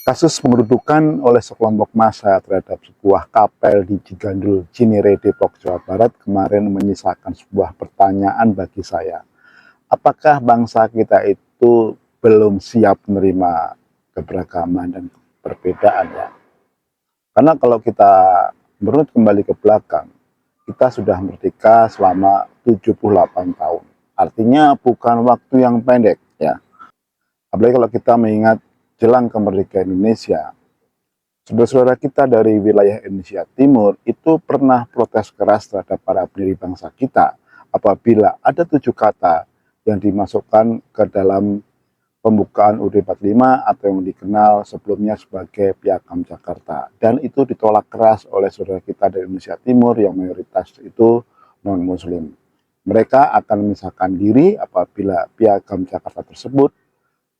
Kasus pengerudukan oleh sekelompok massa terhadap sebuah kapel di Cigandul, Cinere, Depok, Jawa Barat kemarin menyisakan sebuah pertanyaan bagi saya. Apakah bangsa kita itu belum siap menerima keberagaman dan perbedaan ya? Karena kalau kita merunut kembali ke belakang, kita sudah merdeka selama 78 tahun. Artinya bukan waktu yang pendek ya. Apalagi kalau kita mengingat jelang kemerdekaan Indonesia, saudara-saudara kita dari wilayah Indonesia Timur itu pernah protes keras terhadap para pendiri bangsa kita apabila ada 7 kata yang dimasukkan ke dalam pembukaan UUD 45 atau yang dikenal sebelumnya sebagai Piagam Jakarta. Dan itu ditolak keras oleh saudara kita dari Indonesia Timur yang mayoritas itu non-muslim. Mereka akan memisahkan diri apabila Piagam Jakarta tersebut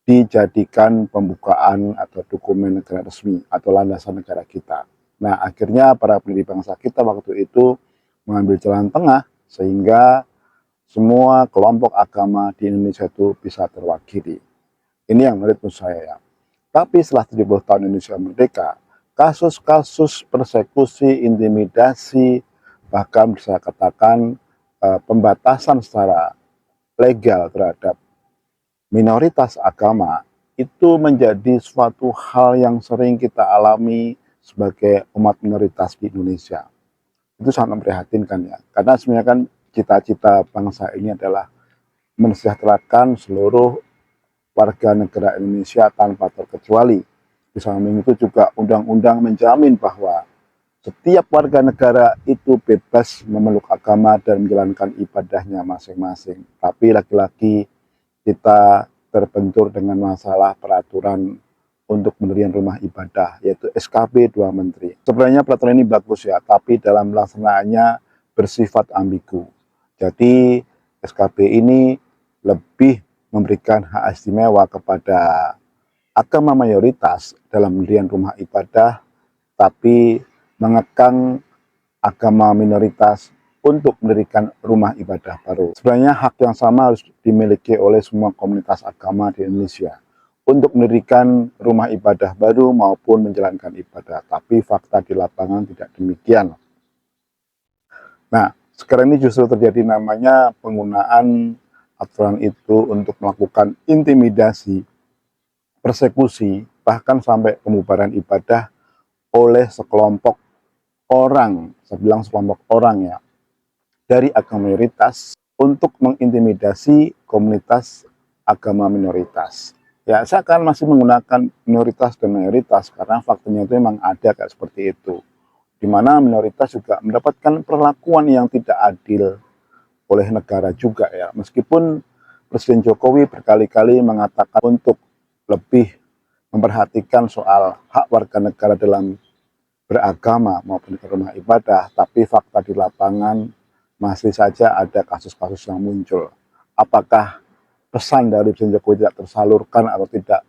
dijadikan pembukaan atau dokumen negara resmi atau landasan negara kita. Nah, akhirnya para pendiri bangsa kita waktu itu mengambil jalan tengah sehingga semua kelompok agama di Indonesia itu bisa terwakili. Ini yang menurut saya ya. Tapi setelah 70 tahun Indonesia merdeka, kasus-kasus persekusi, intimidasi, bahkan bisa katakan pembatasan secara legal terhadap minoritas agama itu menjadi suatu hal yang sering kita alami sebagai umat minoritas di Indonesia. Itu sangat memprihatinkan ya, karena sebenarnya kan cita-cita bangsa ini adalah mensejahterakan seluruh warga negara Indonesia tanpa terkecuali. Di samping itu juga undang-undang menjamin bahwa setiap warga negara itu bebas memeluk agama dan menjalankan ibadahnya masing-masing. Tapi laki-laki kita terbentur dengan masalah peraturan untuk pendirian rumah ibadah, yaitu SKB 2 Menteri. Sebenarnya peraturan ini bagus ya, tapi dalam pelaksanaannya bersifat ambigu. Jadi SKB ini lebih memberikan hak istimewa kepada agama mayoritas dalam pendirian rumah ibadah, tapi mengekang agama minoritas untuk mendirikan rumah ibadah baru. Sebenarnya hak yang sama harus dimiliki oleh semua komunitas agama di Indonesia untuk mendirikan rumah ibadah baru maupun menjalankan ibadah. Tapi fakta di lapangan tidak demikian. Nah, sekarang ini justru terjadi namanya penggunaan aturan itu untuk melakukan intimidasi, persekusi, bahkan sampai pembubaran ibadah oleh sekelompok orang, saya bilang sekelompok orang ya, dari agama mayoritas untuk mengintimidasi komunitas agama minoritas. Ya, saya akan masih menggunakan minoritas dan mayoritas karena faktanya itu memang ada kayak seperti itu. Di mana minoritas juga mendapatkan perlakuan yang tidak adil oleh negara juga ya. Meskipun Presiden Jokowi berkali-kali mengatakan untuk lebih memperhatikan soal hak warga negara dalam beragama maupun ke rumah ibadah, tapi fakta di lapangan masih saja ada kasus-kasus yang muncul. Apakah pesan dari Presiden Jokowi tidak tersalurkan atau tidak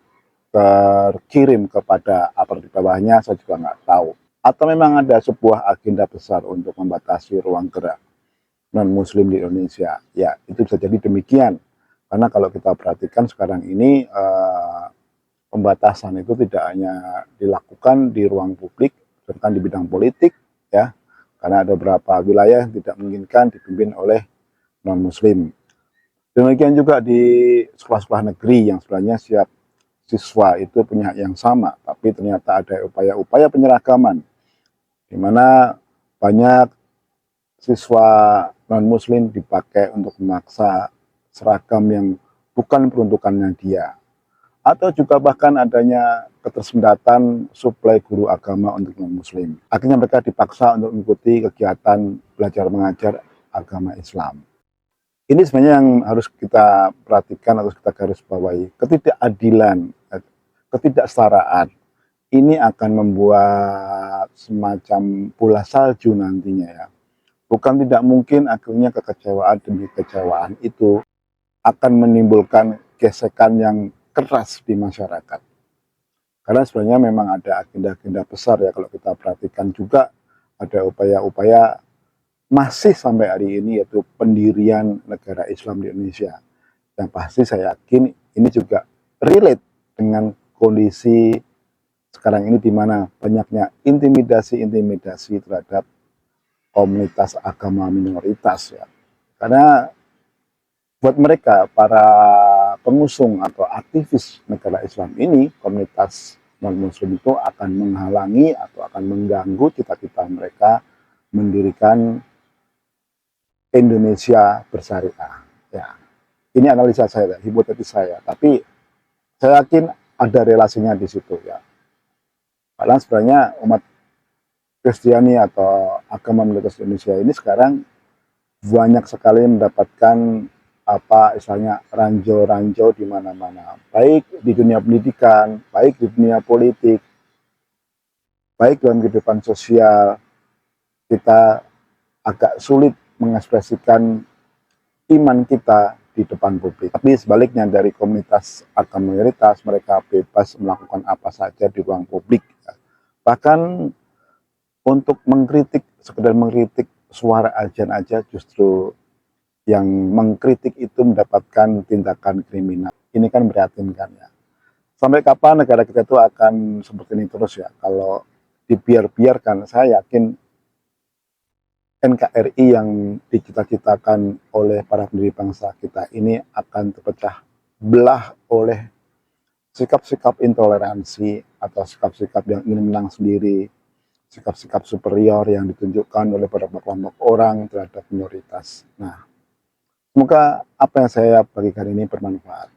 terkirim kepada aparat di bawahnya, saya juga nggak tahu. Atau memang ada sebuah agenda besar untuk membatasi ruang gerak non-muslim di Indonesia. Ya, itu bisa jadi demikian. Karena kalau kita perhatikan sekarang ini, pembatasan itu tidak hanya dilakukan di ruang publik, bahkan di bidang politik, ya, karena ada beberapa wilayah yang tidak menginginkan dipimpin oleh non-muslim. Demikian juga di sekolah-sekolah negeri yang sebenarnya siap siswa itu punya yang sama, tapi ternyata ada upaya-upaya penyeragaman, di mana banyak siswa non-muslim dipakai untuk memaksa seragam yang bukan peruntukannya dia. Atau juga bahkan adanya ketersendatan suplai guru agama untuk non-muslim. Akhirnya mereka dipaksa untuk mengikuti kegiatan belajar mengajar agama Islam. Ini sebenarnya yang harus kita perhatikan, harus kita garis bawahi. Ketidakadilan, ketidaksetaraan, ini akan membuat semacam bola salju nantinya ya. Bukan tidak mungkin akhirnya kekecewaan demi kekecewaan itu akan menimbulkan gesekan yang keras di masyarakat. Karena sebenarnya memang ada agenda-agenda besar ya, kalau kita perhatikan juga ada upaya-upaya masih sampai hari ini, yaitu pendirian negara Islam di Indonesia. Yang pasti saya yakin ini juga relate dengan kondisi sekarang ini, di mana banyaknya intimidasi terhadap komunitas agama minoritas ya. Karena buat mereka, para pengusung atau aktivis negara Islam ini, komunitas non-muslim itu akan menghalangi atau akan mengganggu cita-cita mereka mendirikan Indonesia bersyariah. Ya, ini analisa saya, hipotesis saya. Tapi saya yakin ada relasinya di situ ya. Karena sebenarnya umat Kristiani atau agama minoritas Indonesia ini sekarang banyak sekali mendapatkan istilahnya ranjau-ranjau di mana-mana, baik di dunia pendidikan, baik di dunia politik, baik dalam kehidupan sosial. Kita agak sulit mengekspresikan iman kita di depan publik. Tapi sebaliknya, dari komunitas agama minoritas, mereka bebas melakukan apa saja di ruang publik. Bahkan untuk mengkritik, sekedar mengkritik suara azan aja, justru yang mengkritik itu mendapatkan tindakan kriminal. Ini kan memprihatinkan ya. Sampai kapan negara kita itu akan seperti ini terus ya? Kalau dibiarkan, saya yakin NKRI yang dicita-citakan oleh para pendiri bangsa kita ini akan terpecah belah oleh sikap-sikap intoleransi atau sikap-sikap yang ingin menang sendiri, sikap-sikap superior yang ditunjukkan oleh beberapa kelompok orang terhadap minoritas. Nah, semoga apa yang saya bagikan ini bermanfaat.